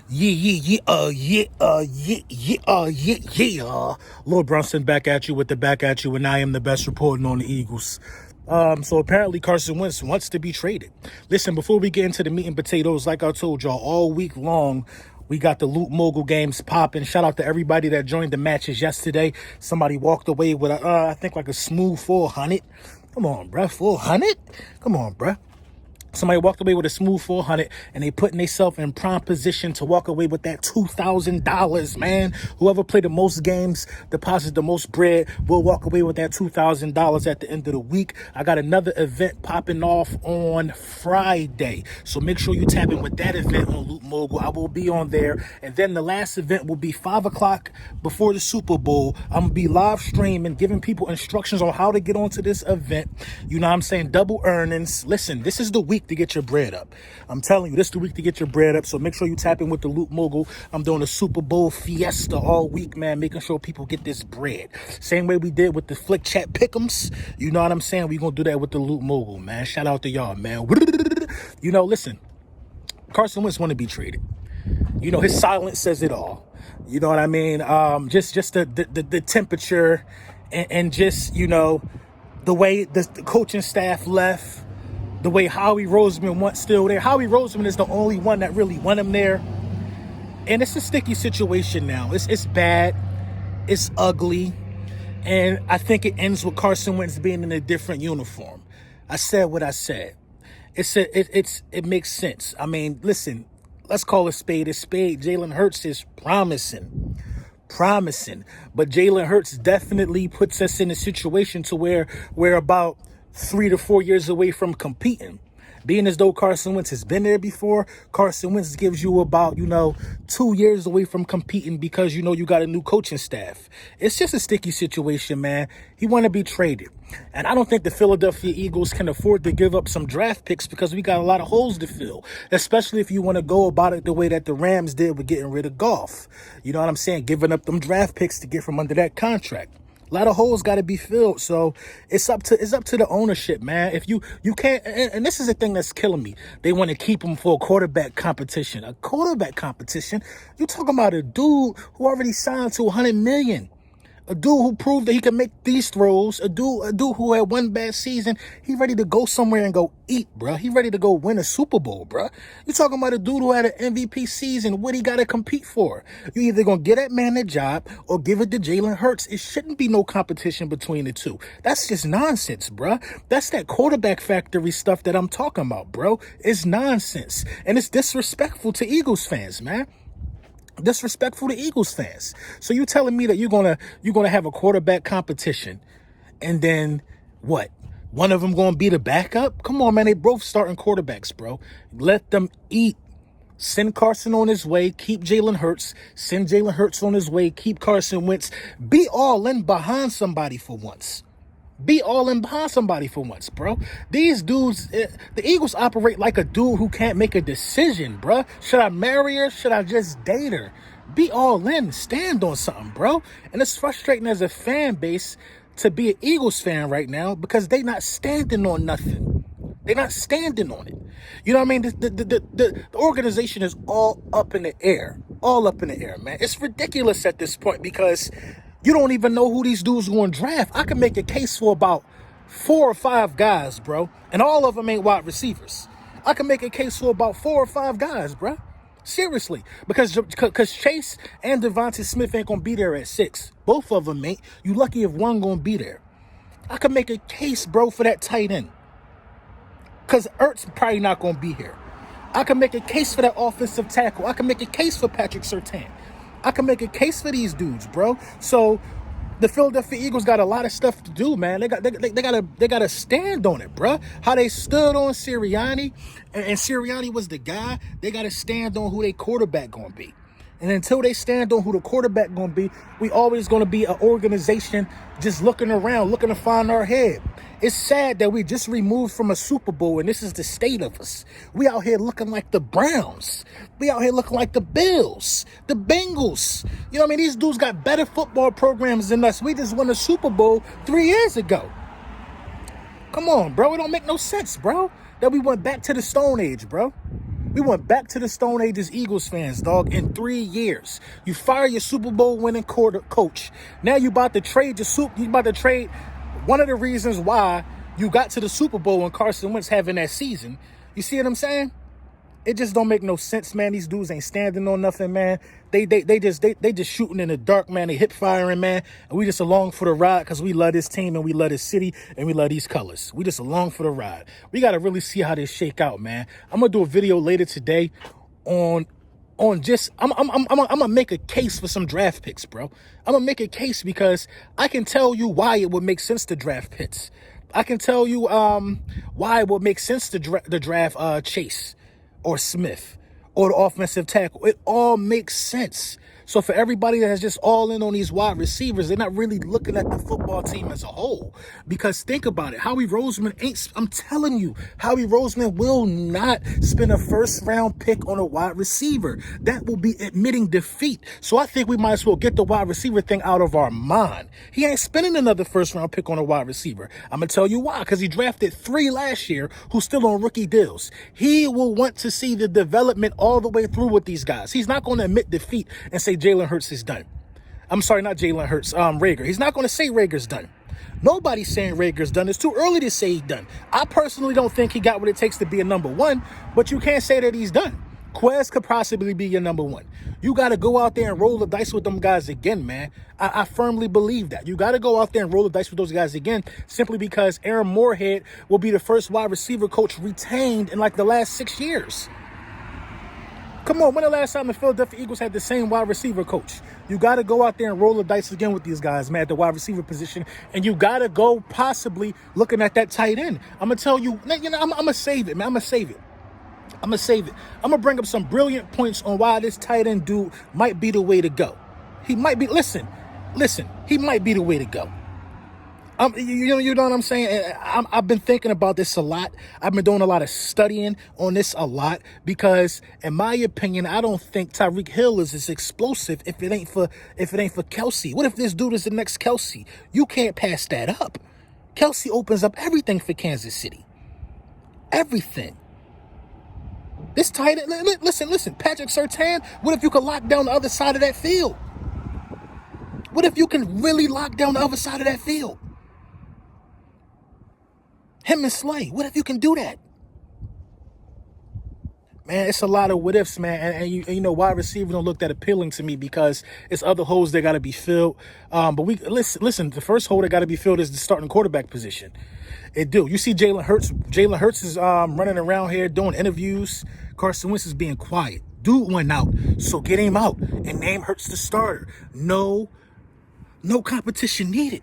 Yeah. Lord Brunson back at you, and I am the best reporting on the Eagles. So apparently Carson Wentz wants to be traded. Listen, before we get into the meat and potatoes, like I told y'all, all week long, we got the Loot Mogul games popping. Shout out to everybody that joined the matches yesterday. Somebody walked away with, I think, like a smooth 400. Come on, bruh, 400? Come on, bruh. Somebody walked away with a smooth 400, and they putting themselves in prime position to walk away with that $2,000, man. Whoever played the most games, deposited the most bread, will walk away with that $2,000 at the end of the week. I got another event popping off on Friday, so make sure you tap in with that event on Loot Mogul. I will be on there, and then the last event will be 5 o'clock before the Super Bowl. I'm going to be live streaming, giving people instructions on how to get onto this event. You know what I'm saying? Double earnings. Listen, this is the week to get your bread up. I'm telling you, this is the week to get your bread up. So make sure you tap in with the Loot Mogul. I'm doing a Super Bowl fiesta all week, man, making sure people get this bread. Same way we did with the Flick Chat Pick'ems. You know what I'm saying? We're going to do that with the Loot Mogul, man. Shout out to y'all, man. You know, listen, Carson Wentz want to be traded. You know, his silence says it all. You know what I mean? Just the temperature and just, you know, the way the coaching staff left. The way Howie Roseman wants still there. Howie Roseman is the only one that really want him there. And it's a sticky situation now. It's bad. It's ugly. And I think it ends with Carson Wentz being in a different uniform. I said what I said. It makes sense. I mean, listen, let's call a spade a spade. Jalen Hurts is promising. But Jalen Hurts definitely puts us in a situation to where we're about 3 to 4 years away from competing. Being as though Carson Wentz has been there before, Carson Wentz gives you about, 2 years away from competing because, you got a new coaching staff. It's just a sticky situation, man. He want to be traded. And I don't think the Philadelphia Eagles can afford to give up some draft picks because we got a lot of holes to fill, especially if you want to go about it the way that the Rams did with getting rid of Goff. You know what I'm saying? Giving up them draft picks to get from under that contract. A lot of holes got to be filled, so it's up to the ownership, man. If you can't, and this is the thing that's killing me. They want to keep him for a quarterback competition. A quarterback competition? You talking about a dude who already signed to $100 million. A dude who proved that he can make these throws. A dude who had one bad season. He ready to go somewhere and go eat, bruh. He ready to go win a Super Bowl, bruh. You talking about a dude who had an MVP season. What he got to compete for? You either going to get that man the job or give it to Jalen Hurts. It shouldn't be no competition between the two. That's just nonsense, bruh. That's that quarterback factory stuff that I'm talking about, bro. It's nonsense. And it's disrespectful to Eagles fans, man. Disrespectful to Eagles fans. So you telling me that you're gonna have a quarterback competition, and then what? One of them gonna be the backup? Come on, man. They both starting quarterbacks, bro. Let them eat. Send Carson on his way. Keep Jalen Hurts. Send Jalen Hurts on his way. Keep Carson Wentz. Be all in behind somebody for once. Be all in behind somebody for once, bro. These dudes, the Eagles operate like a dude who can't make a decision, bro. Should I marry her? Should I just date her? Be all in. Stand on something, bro. And it's frustrating as a fan base to be an Eagles fan right now because they not standing on nothing. They're not standing on it. You know what I mean? The organization is all up in the air. All up in the air, man. It's ridiculous at this point because you don't even know who these dudes are going to draft. I can make a case for about 4 or 5 guys, bro, and all of them ain't wide receivers. I can make a case for about 4 or 5 guys, bro. Seriously, because Chase and Devontae Smith ain't going to be there at 6. Both of them ain't. You lucky if one going to be there. I can make a case, bro, for that tight end because Ertz probably not going to be here. I can make a case for that offensive tackle. I can make a case for Patrick Surtain. I can make a case for these dudes, bro. So the Philadelphia Eagles got a lot of stuff to do, man. They gotta stand on it, bro. How they stood on Sirianni, and Sirianni was the guy. They gotta stand on who their quarterback gonna be. And until they stand on who the quarterback gonna be, we always gonna be an organization just looking around, looking to find our head. It's sad that we just removed from a Super Bowl, and this is the state of us. We out here looking like the Browns. We out here looking like the Bills, the Bengals. You know what I mean? These dudes got better football programs than us. We just won a Super Bowl 3 years ago. Come on, bro. It don't make no sense, bro, that we went back to the Stone Age, bro. We went back to the Stone Age as Eagles fans, dog, in 3 years. You fire your Super Bowl winning coach. Now you about to trade one of the reasons why you got to the Super Bowl and Carson Wentz having that season. You see what I'm saying? It just don't make no sense, man. These dudes ain't standing on nothing, man. They just shooting in the dark, man. They hip firing, man. And we just along for the ride because we love this team and we love this city and we love these colors. We just along for the ride. We got to really see how this shake out, man. I'm gonna do a video later today on just I'm gonna make a case for some draft picks, bro. I'm gonna make a case because I can tell you why it would make sense to draft picks. I can tell you why it would make sense to draft Chase or Smith or the offensive tackle. It all makes sense. So for everybody that is just all in on these wide receivers, they're not really looking at the football team as a whole. Because think about it. Howie Roseman I'm telling you, Howie Roseman will not spend a first-round pick on a wide receiver. That will be admitting defeat. So I think we might as well get the wide receiver thing out of our mind. He ain't spending another first-round pick on a wide receiver. I'm going to tell you why. Because he drafted 3 last year who's still on rookie deals. He will want to see the development all the way through with these guys. He's not going to admit defeat and say Jalen Hurts is done. I'm sorry, not Jalen Hurts, Rager. He's not going to say Rager's done. Nobody's saying Rager's done. It's too early to say he's done. I personally don't think he got what it takes to be a number 1, but you can't say that he's done. Quez could possibly be your number 1. You got to go out there and roll the dice with them guys again, man. I firmly believe that. You got to go out there and roll the dice with those guys again simply because Aaron Moorhead will be the first wide receiver coach retained in like the last 6 years. Come on, when the last time the Philadelphia Eagles had the same wide receiver coach? You got to go out there and roll the dice again with these guys, man, at the wide receiver position. And you got to go possibly looking at that tight end. I'm going to tell you, I'm going to save it, man. I'm going to save it. I'm going to bring up some brilliant points on why this tight end dude might be the way to go. He might be, listen, he might be the way to go. You know what I'm saying? I've been thinking about this a lot. I've been doing a lot of studying on this a lot because, in my opinion, I don't think Tyreek Hill is as explosive if it ain't for Kelsey. What if this dude is the next Kelsey? You can't pass that up. Kelsey opens up everything for Kansas City. Everything. This tight end, listen, Patrick Surtain, what if you could lock down the other side of that field? What if you can really lock down the other side of that field? Him and Slay, what if you can do that? Man, it's a lot of what ifs, man. And you know, wide receiver don't look that appealing to me because it's other holes that got to be filled. But listen, the first hole that got to be filled is the starting quarterback position. It do. You see Jalen Hurts. Jalen Hurts is running around here doing interviews. Carson Wentz is being quiet. Dude went out, so get him out and name Hurts the starter. No competition needed.